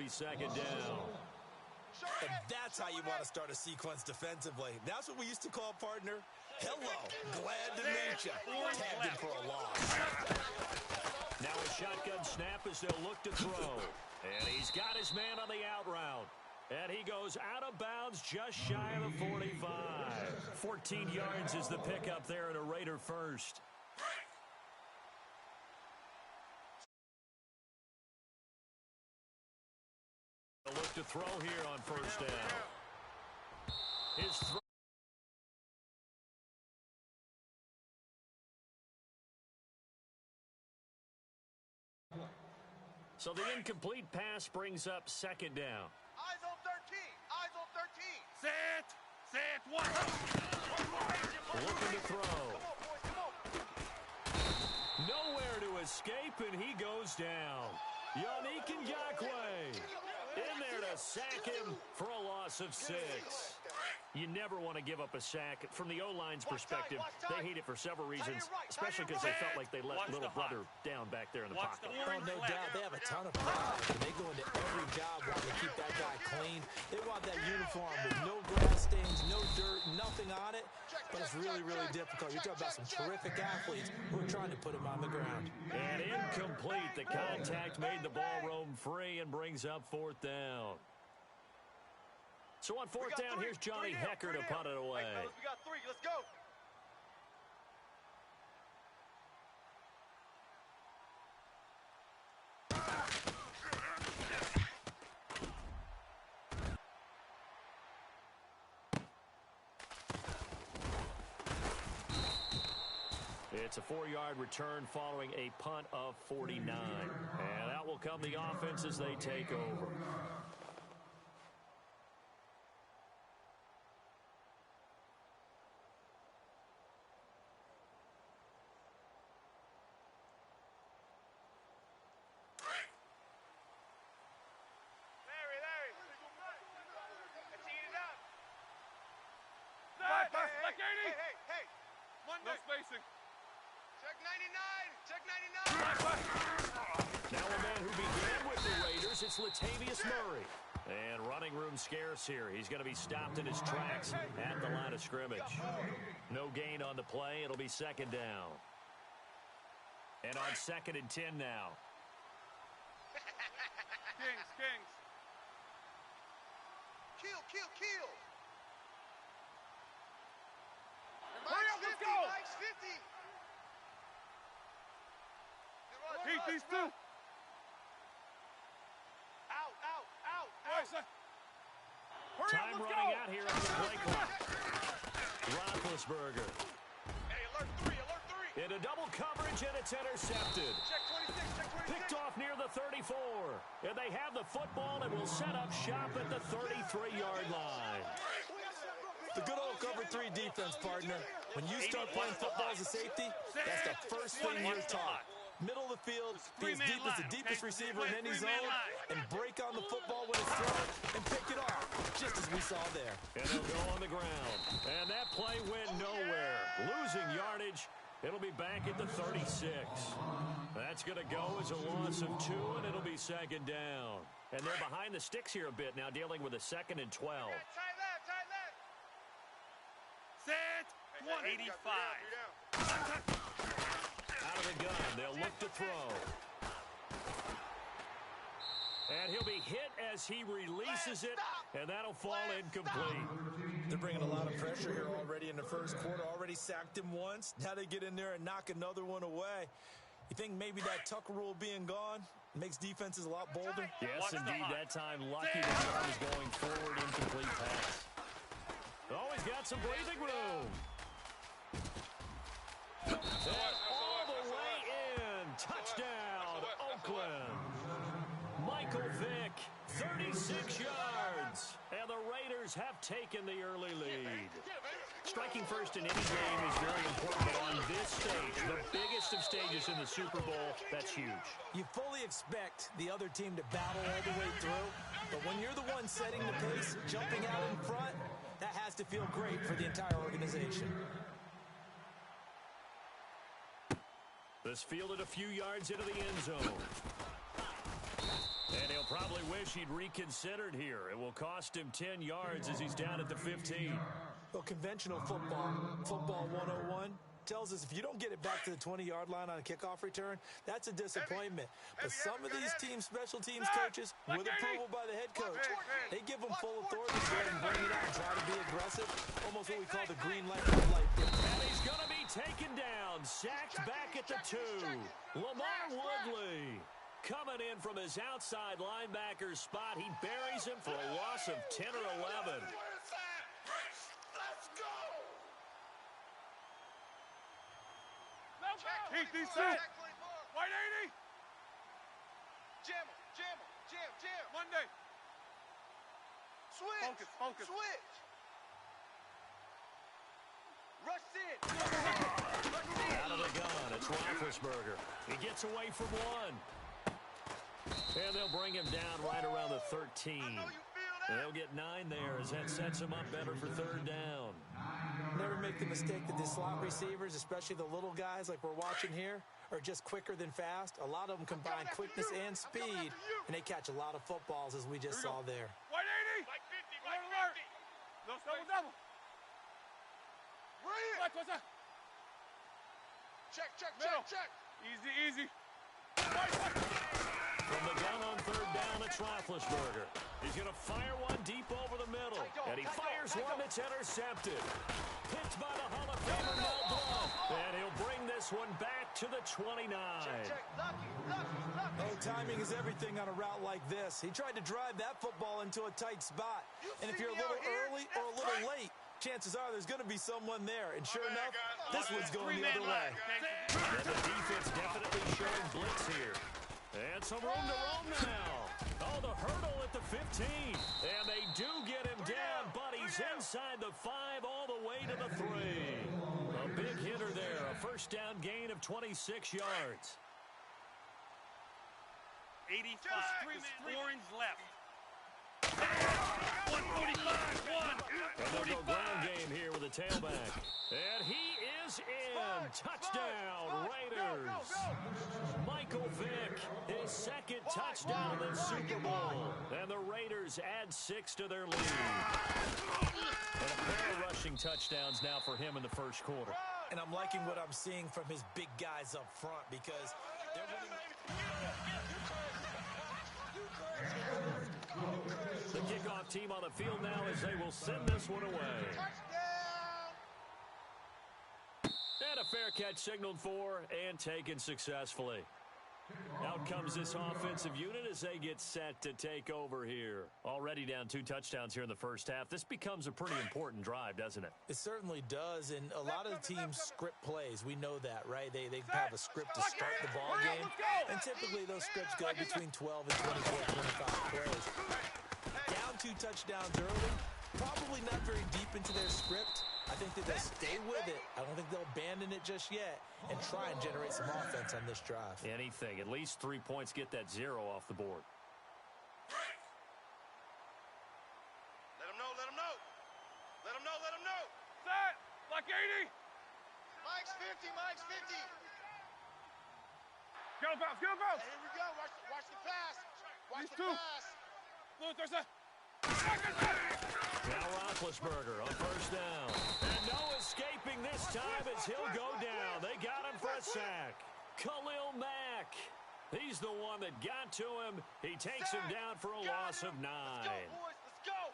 be second down. And that's how you want to start a sequence defensively. That's what we used to call, partner, hello, glad to meet you. Tagged in for a loss. Now a shotgun snap as they'll look to throw. And he's got his man on the out route. And he goes out of bounds just shy of the 45. 14 yards is the pickup there and a Raider first. A look to throw here on first down. His throw. So the incomplete pass brings up second down. Eyes on 13. Eyes on 13. Set. Set. One. Looking to throw. Come on, boys. Come on. Nowhere to escape, and he goes down. Yannick Ngakoue in there to sack him for a loss of 6. You never want to give up a sack. From the O-line's perspective, they hate it for several reasons, especially because they felt like they let little brother down back there in the pocket. Oh, no doubt. They have a ton of pride. They go into every job wanting to keep that guy clean. They want that uniform with no grass stains, no dirt, nothing on it. But it's really, really difficult. You're talking about some terrific athletes who are trying to put him on the ground. And incomplete. The contact made the ball roam free and brings up fourth down. So on fourth down, here's Johnny Hecker to punt it away. Hey, fellas, we got 3. Let's go. It's a 4-yard return following a punt of 49. And out will come the offense as they take over. No spacing. Check 99. Check 99. Now a man who began with the Raiders, it's Latavius Murray. And running room scarce here. He's going to be stopped in his tracks at the line of scrimmage. No gain on the play. It'll be second down. And on 2nd and 10 now. Kings. Kill. Hurry up, let's go. Mike's 50. Heat these two. Out. Hurry Time up, let's running go. out here on the play clock. Roethlisberger. Hey, alert 3. Into double coverage, and it's intercepted. Check 26. Picked off near the 34. And they have the football and will set up shop at the 33-yard line. The good old cover 3 defense, partner. When you start playing football as a safety, that's the first thing you're taught. Middle of the field, be as deep as the deepest receiver in any zone, and break on the football when it's thrown, and pick it off, just as we saw there. And they'll go on the ground. And that play went nowhere. Losing yardage. It'll be back at the 36. That's going to go as a loss of 2, and it'll be second down. And they're behind the sticks here a bit now, dealing with a 2nd and 12. Tight left. Set. 185. Out of the gun, they'll look to throw. And he'll be hit as he releases it, and that'll fall incomplete. They're bringing a lot of pressure here already in the first quarter. Already sacked him once. Now they get in there and knock another one away. You think maybe that Tucker rule being gone makes defenses a lot bolder? Yes, indeed. That time, lucky the guard was going forward, incomplete pass. Oh, he's got some breathing room. And all the way in. Touchdown, Oakland. Michael Vick, 36 yards. And the Raiders have taken the early lead. Striking first in any game is very important, but on this stage, the biggest of stages in the Super Bowl, that's huge. You fully expect the other team to battle all the way through, but when you're the one setting the pace, jumping out in front, that has to feel great for the entire organization. This fielded a few yards into the end zone. And he'll probably wish he'd reconsidered here. It will cost him 10 yards as he's down at the 15. Well, conventional football 101, tells us if you don't get it back to the 20-yard line on a kickoff return, that's a disappointment. But some of these special teams coaches, with approval by the head coach, they give them full authority to go ahead and bring it out and try to be aggressive, almost what we call the green light, red light. And he's going to be taken down, sacked back at the 2. Lamar Woodley coming in from his outside linebacker spot. He buries him for a loss of 10 or 11. Heat these two. White 80. Jam. Monday. Switch. Focus. Switch. Rush in. Out of the gun, it's Roethlisberger. He gets away from one. And they'll bring him down right around the 13. They'll get 9 there as that sets him up better for 3rd down. Never make the mistake that the slot receivers, especially the little guys like we're watching here, are just quicker than fast. A lot of them combine quickness and speed, and they catch a lot of footballs, as we just saw there. White 80. Like 50, Alert, like 50. No double. Brilliant. What's that? Check. Easy. From the gun on 3rd down, it's Roethlisberger. He's going to fire one deep over the middle. And he fires one that's intercepted. Picked by the Hall of Famer Mel Blount. And he'll bring this one back to the 29. Check. Lucky. Oh, timing is everything on a route like this. He tried to drive that football into a tight spot. And if you're a little early or a little late, chances are there's going to be someone there. And sure enough, this one's going the other way. And the defense definitely showing blitz here. And some room to roam now. Oh, the hurdle at the 15. And they do get him down, but he's inside the 5 all the way to the 3. A big hitter there. A 1st down gain of 26 yards. 85. 4 ends left. 145. 1. And they'll go ground game here with a tailback. And he is in. Touchdown, Raiders. Michael Vick, his 2nd touchdown of the Super Bowl. And the Raiders add 6 to their lead. And a pair of rushing touchdowns now for him in the 1st quarter. And I'm liking what I'm seeing from his big guys up front because they're winning. The kickoff team on the field now as they will send this one away. And a fair catch signaled for and taken successfully. Out comes this offensive unit as they get set to take over here. Already down 2 touchdowns here in the 1st half. This becomes a pretty important drive, doesn't it? It certainly does, and a lot of the teams script plays. We know that, right? They have a script to start the ball game, and typically those scripts go between 12 and 24, 25 plays. Down 2 touchdowns early, probably not very deep into their script. I think that they'll stay with it. I don't think they'll abandon it just yet and try and generate some offense on this drive. Anything. At least 3 points get that 0 off the board. Let him know. Set. Like 80. Mike's 50. Get him bounce. Hey, here we go. Watch the pass. Watch the pass. Now Roethlisberger on 1st down. And no escaping this time as he'll go down. They got him for a sack. Khalil Mack. He's the one that got to him. He takes him down for a loss of 9. Let's go, boys. Let's go.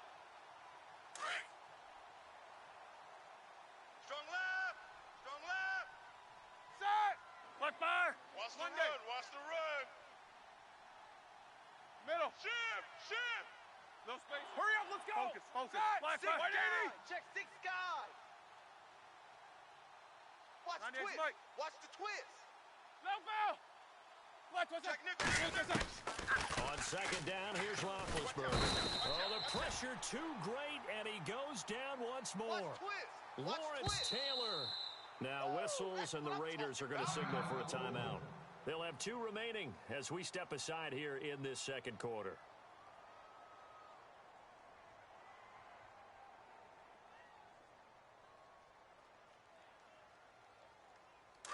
Strong left. Set. Like fire. Watch the run. Middle. Ship. No space. Hurry up. Let's go. Focus. Black 6 White 80. guys. Check 6 guys. Watch the 98 twist. Mike. Watch the twist. No foul. Black, what's Check that? Nick. On 2nd down, here's Roethlisberger. Oh, the pressure too great, and he goes down once more. Lawrence Taylor. Now whistles, and the Raiders are going to signal for a timeout. They'll have 2 remaining as we step aside here in this 2nd quarter.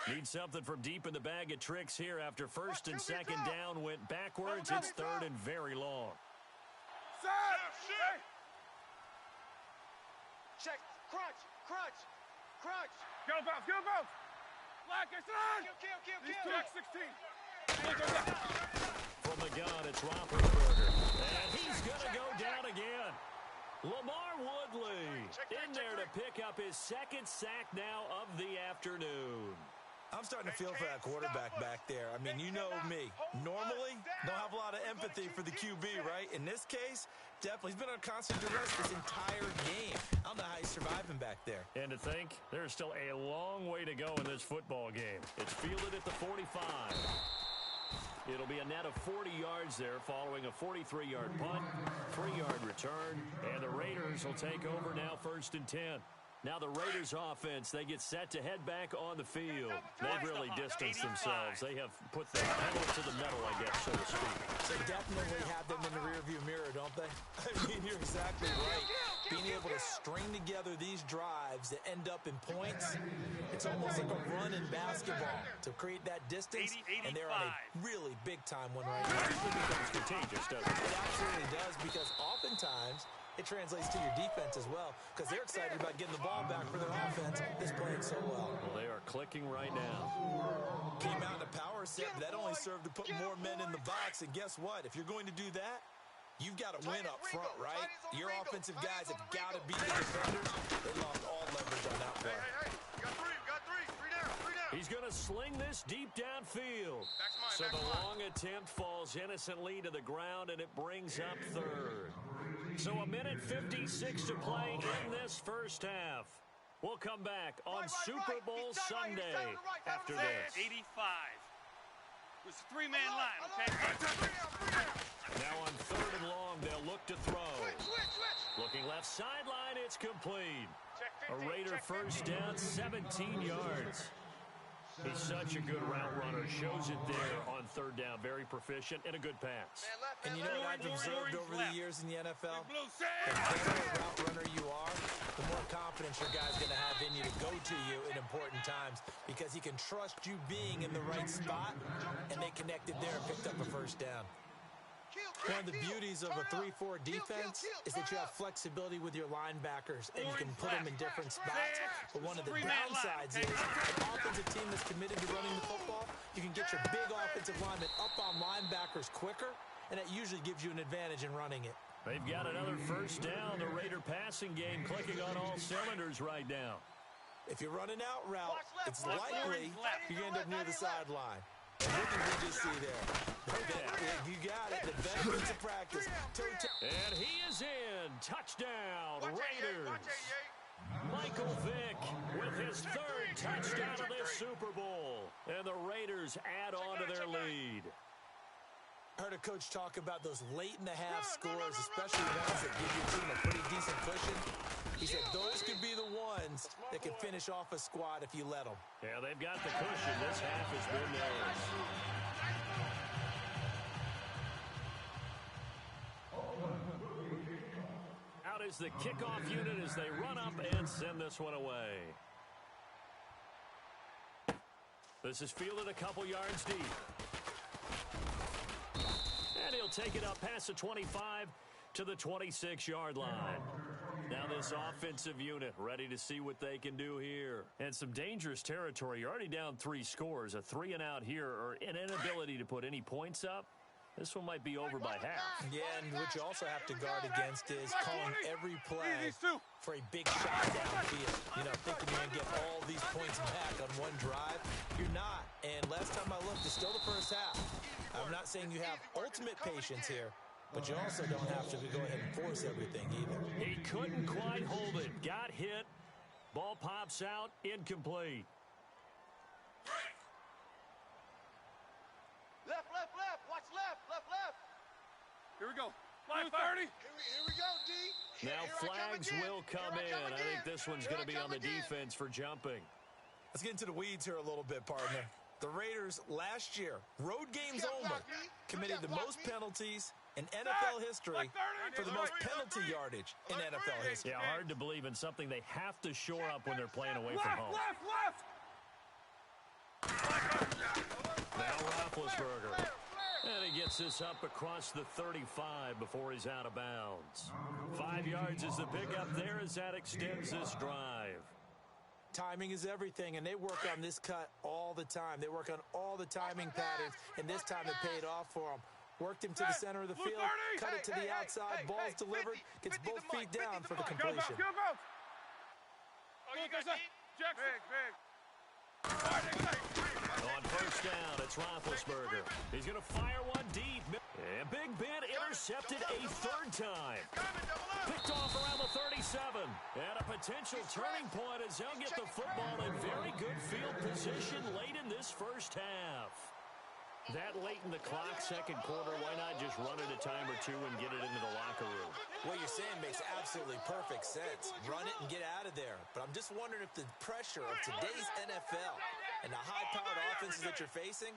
Need something from deep in the bag of tricks here after first and second down went backwards. It's third and very long. Check. Crunch. Crunch. Crunch. Get him bounce. Get him bounce. Black, it's on. Kill. He's 2x16. From the gun, it's Roethlisberger. And he's going to go down again. Lamar Woodley in there to pick up his second sack now of the afternoon. I'm starting to feel for that quarterback back there. I mean, you know me. Normally, don't have a lot of empathy for the QB, right? In this case, definitely. He's been on constant duress this entire game. I don't know how he's surviving back there. And to think, there's still a long way to go in this football game. It's fielded at the 45. It'll be a net of 40 yards there following a 43-yard punt, 3-yard return, and the Raiders will take over now first and 10. Now the Raiders offense, they get set to head back on the field. They've really distanced themselves. They have put the pedal to the metal, I guess, so to speak. They definitely have them in the rearview mirror, don't they? I mean, you're exactly right. Being able to string together these drives that end up in points, it's almost like a run in basketball to create that distance, and they're on a really big-time one right now. It becomes contagious, doesn't it? It absolutely does, because oftentimes it translates to your defense as well, because they're excited about getting the ball back for their offense that's playing so well. Well, they are clicking right now. Came out in a power set, but that only served to put more men in the box, and guess what? If you're going to do that, you've got to win up front, right? Your offensive guys have got to beat the defenders. They lost all leverage on that play. Hey, you got three. Three down. He's going to sling this deep downfield. So the long attempt falls innocently to the ground, and it brings up third. So a minute 56 to play in this first half. We'll come back on Super Bowl Sunday after this. 85. It was a three-man line, okay? Now on third and long, they'll look to throw. Looking left sideline, it's complete. A Raider first down, 17 yards. He's such a good route runner. Shows it there on third down. Very proficient and a good pass. And you know what I've observed over the years in the NFL? The better a route runner you are, the more confidence your guy's going to have in you to go to you in important times, because he can trust you being in the right spot, and they connected there and picked up a first down. One of the beauties of a 3-4 defense is that you have flexibility with your linebackers, and you can put them in different spots. But one of the downsides is an offensive team that's committed to running the football, you can get your big offensive linemen up on linebackers quicker, and that usually gives you an advantage in running it. They've got another first down. The Raider passing game clicking on all cylinders right now. If you're running out route, it's likely you're going to end up near the sideline. And what did we just see there? You got it. The benefits of practice. And he is in. Touchdown, Raiders. Michael Vick with his third touchdown of this Super Bowl. And the Raiders add on to their lead. I heard a coach talk about those late-in-the-half scores, especially ones that give your team a pretty decent cushion. He said those could be the ones that can finish off a squad if you let them. Yeah, they've got the cushion. This half has been theirs. Out is the kickoff unit as they run up and send this one away. This is fielded a couple yards deep. And he'll take it up past the 25 to the 26-yard line. Now this offensive unit ready to see what they can do here. And some dangerous territory. You're already down 3 scores. A 3-and-out here, or an inability to put any points up. This one might be over by half. Yeah, and what you also have to guard against is calling every play for a big shot downfield. You know, thinking you're going to get all these points back on one drive. You're not. And last time I looked, it's still the first half. I'm not saying you have ultimate patience here, but you also don't have to go ahead and force everything either. He couldn't quite hold it. Got hit. Ball pops out. Incomplete. Left. Watch left. Here we go. Line 30. Here we go, D. Now flags will come in. I think this one's going to be on the defense for jumping. Let's get into the weeds here a little bit, partner. The Raiders last year, road games only, committed the most penalties in NFL history for the most penalty yardage in NFL history. Yeah, hard to believe in something they have to shore up when they're playing away from home. Left. Now Roethlisberger. And he gets this up across the 35 before he's out of bounds. 5 yards is the pickup there as that extends this drive. Timing is everything, and they work on this cut all the time. They work on all the timing patterns, and this time it paid off for them. Worked him to the center of the field, cut it to the outside, ball's delivered, gets both feet down for the completion. Oh, you got Jackson. Big. On first down, it's Roethlisberger. He's going to fire one deep. And Big Ben intercepted a third time. Picked off around the 37. And a potential turning point as they'll get the football in very good field position late in this first half. That late in the clock, second quarter, why not just run it a time or two and get it into the locker room? What you're saying makes absolutely perfect sense. Run it and get out of there. But I'm just wondering if the pressure of today's NFL and the high-powered offenses that you're facing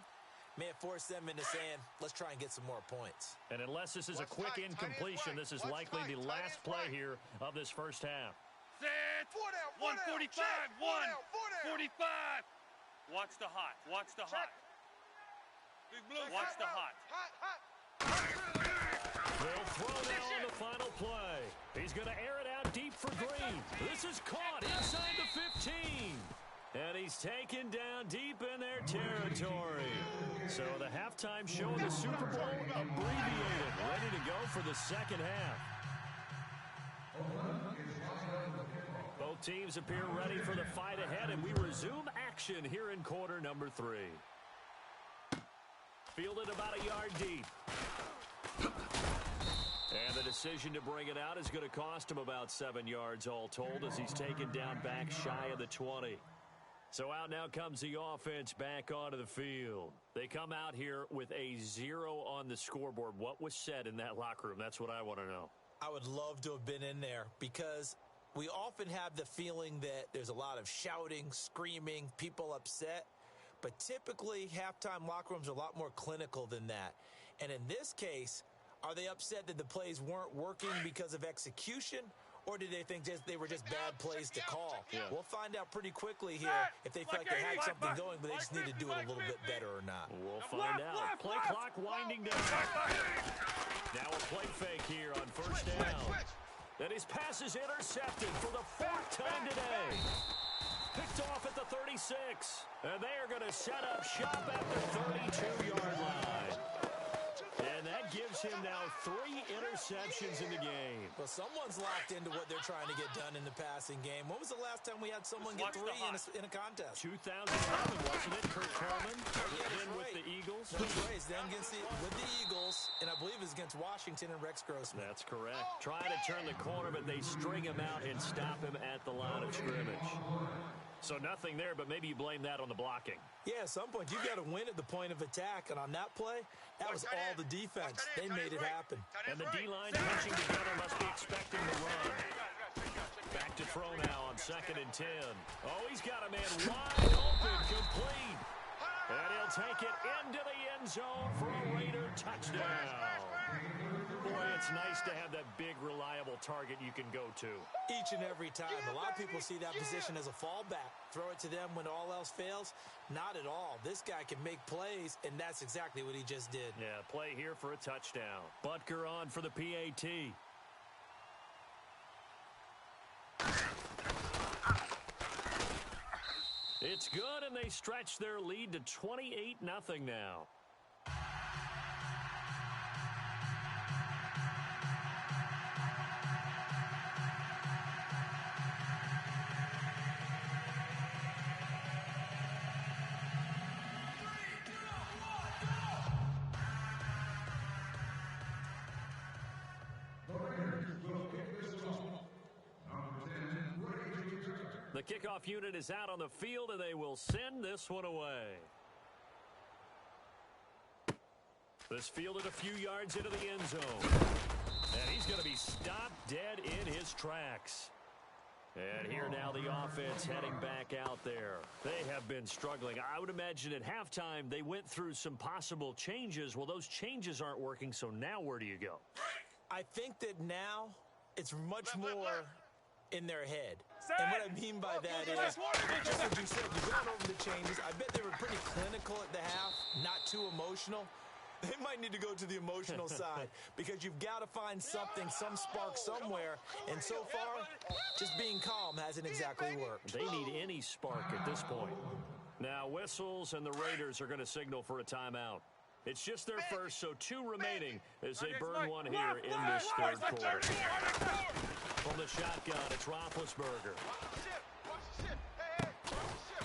may have forced them into saying, let's try and get some more points. And unless this is a quick incompletion, this is likely the last play here of this first half. Set. 145. 145. Watch the hot. Watch the hot. Big Blue. Watch the hot. They'll throw now on the final play. He's going to air it out deep for Green. This is caught inside the 15. And he's taken down deep in their territory. So the halftime show of the Super Bowl abbreviated, ready to go for the second half. Both teams appear ready for the fight ahead, and we resume action here in quarter number 3. Fielded about a yard deep. And the decision to bring it out is going to cost him about 7 yards all told as he's taken down back shy of the 20. So out now comes the offense back onto the field. They come out here with a 0 on the scoreboard. What was said in that locker room? That's what I want to know. I would love to have been in there because we often have the feeling that there's a lot of shouting, screaming, people upset. But typically, halftime locker rooms are a lot more clinical than that. And in this case, are they upset that the plays weren't working because of execution? Or do they think they were just bad plays to call? Yeah. We'll find out pretty quickly here if they feel like they had something going, but they just need to do it a little bit better or not. We'll find out. Play clock winding down. Now a play fake here on first down. And his pass is intercepted for the 4th time today. Picked off at the 36. And they are going to set up shop at the 32-yard line. And that gives him now 3 interceptions in the game. Well, someone's locked into what they're trying to get done in the passing game. When was the last time we had someone get 3 in a contest? 2011, wasn't it? Kurt Coleman. Then with the Eagles. That's right. Then with the Eagles, and I believe it's against Washington and Rex Grossman. That's correct. Trying to turn the corner, but they string him out and stop him at the line of scrimmage. So nothing there, but maybe you blame that on the blocking. Yeah, at some point, you've got to win at the point of attack. And on that play, that was all the defense. They made it happen. And the D-line pinching together must be expecting the run. Back to throw now on 2nd and 10. Oh, he's got a man wide open, complete. And he'll take it into the end zone for a Raider touchdown. Boy, it's nice to have that big, reliable target you can go to. Each and every time. A lot of people see that position as a fallback. Throw it to them when all else fails. Not at all. This guy can make plays, and that's exactly what he just did. Yeah, play here for a touchdown. Butker on for the PAT. It's good, and they stretch their lead to 28-0 now. The kickoff unit is out on the field, and they will send this one away. This fielded a few yards into the end zone. And he's going to be stopped dead in his tracks. And here now the offense heading back out there. They have been struggling. I would imagine at halftime they went through some possible changes. Well, those changes aren't working, so now where do you go? I think that now it's much more in their head. And what I mean by that is, just what you said, you've gone over the changes. I bet they were pretty clinical at the half, not too emotional. They might need to go to the emotional side because you've got to find something, some spark somewhere. And so far, just being calm hasn't exactly worked. They need any spark at this point. Now whistles and the Raiders are going to signal for a timeout. It's just their first, so 2 remaining as they burn one here in this third quarter. From the shotgun, it's Roethlisberger.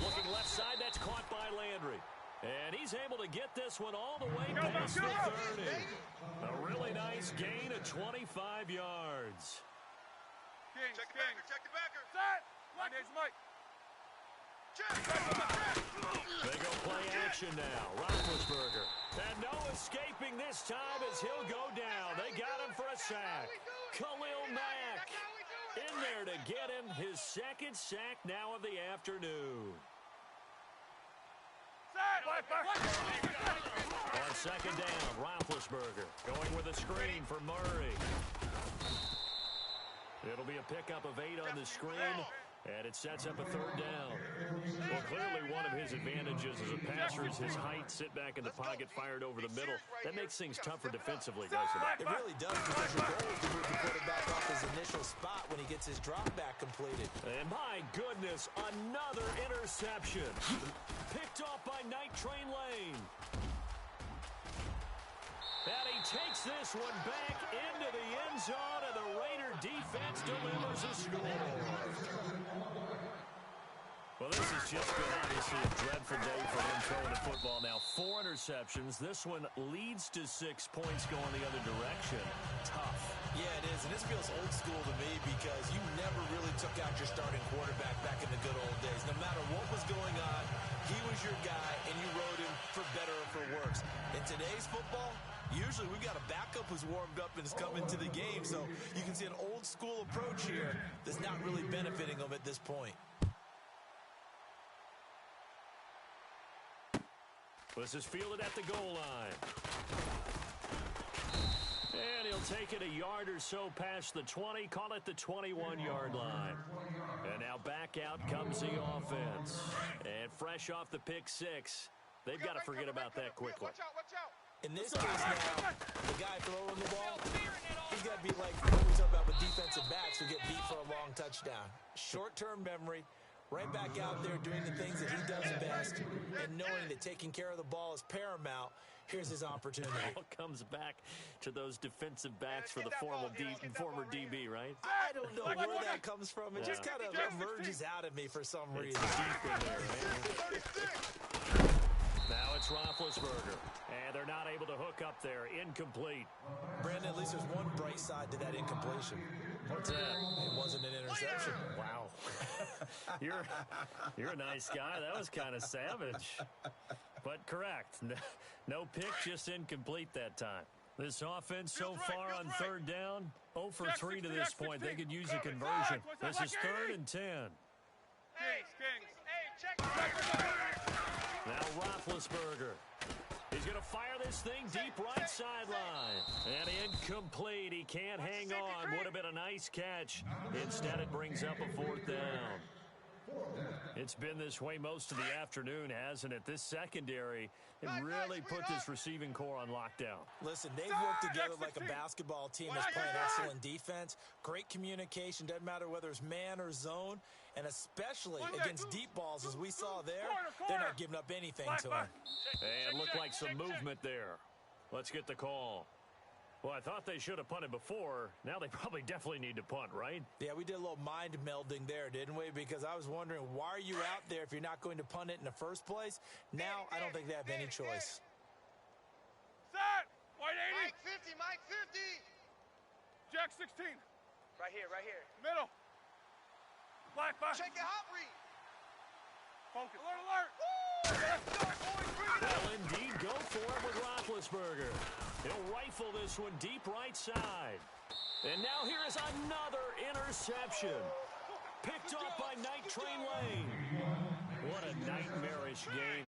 Looking left side, that's caught by Landry. And he's able to get this one all the way past the 30. A really nice gain of 25 yards. Check the backer, check the backer. Set! My name's Mike. They go play action now. Roethlisberger. And no escaping this time as he'll go down. They got him for a sack. Khalil Mack in there to get him his second sack now of the afternoon. On second down, Roethlisberger going with a screen for Murray. It'll be a pickup of 8 on the screen, and it sets up a third down. Well, clearly one of his advantages as a passer is his height, sit back in the pocket, fired over the middle. That makes things tougher defensively, doesn't it? It really does, because your goal is to move the quarterback off his initial spot when he gets his drop back completed. And my goodness, another interception. Picked off by Night Train Lane. And he takes this one back into the end zone, and the Raider defense delivers a score. Well, this has just been obviously a dreadful day for him throwing the football. Now 4 interceptions. This one leads to 6 points going the other direction. Tough. Yeah, it is, and this feels old school to me because you never really took out your starting quarterback back in the good old days. No matter what was going on, he was your guy, and you rode him for better or for worse. In today's football, usually we've got a backup who's warmed up and is coming to the game, so you can see an old school approach here that's not really benefiting them at this point. This is fielded at the goal line. And he'll take it a yard or so past the 20, call it the 21-yard line. And now back out comes the offense. And fresh off the pick 6, they've got to forget about that quickly. Watch out. In this case now, the guy throwing the ball, he's got to be like what we talk about with defensive backs who get beat for a long touchdown. Short-term memory, right back out there doing the things that he does best, and knowing that taking care of the ball is paramount. Here's his opportunity. All comes back to those defensive backs for the former DB, right? I don't know where that comes from. It just kind of emerges out of me for some reason. Deep in there, man. Now it's Roethlisberger, and they're not able to hook up there. Incomplete. Brandon, at least there's one bright side to that incompletion. What's that? It wasn't an interception. Wow. You're a nice guy. That was kind of savage. But correct. No pick, just incomplete that time. This offense so far on third down, 0 for 3 to this point. They could use a conversion. This is 3rd and 10. Now Roethlisberger. He's going to fire this thing deep right sideline. And incomplete. He can't hang on. Would have been a nice catch. Instead, it brings up a 4th down. It's been this way most of the afternoon, hasn't it? This secondary, it really put this receiving core on lockdown. Listen, they've worked together like a basketball team that's playing excellent defense. Great communication. Doesn't matter whether it's man or zone. And especially against deep balls, as we saw there, they're not giving up anything to him. And looked like some movement there. Let's get the call. Well, I thought they should have punted before. Now they probably definitely need to punt, right? Yeah, we did a little mind melding there, didn't we? Because I was wondering, why are you out there if you're not going to punt it in the first place? Now, I don't think they have any choice. Set! White 80! Mike 50! Jack 16. Right here. Middle. Black back. Check it, hot read. Focus. Alert! They'll indeed go for it with Roethlisberger. He'll rifle this one deep right side. And now here is another interception. Picked off by Night Train Lane. What a nightmarish game.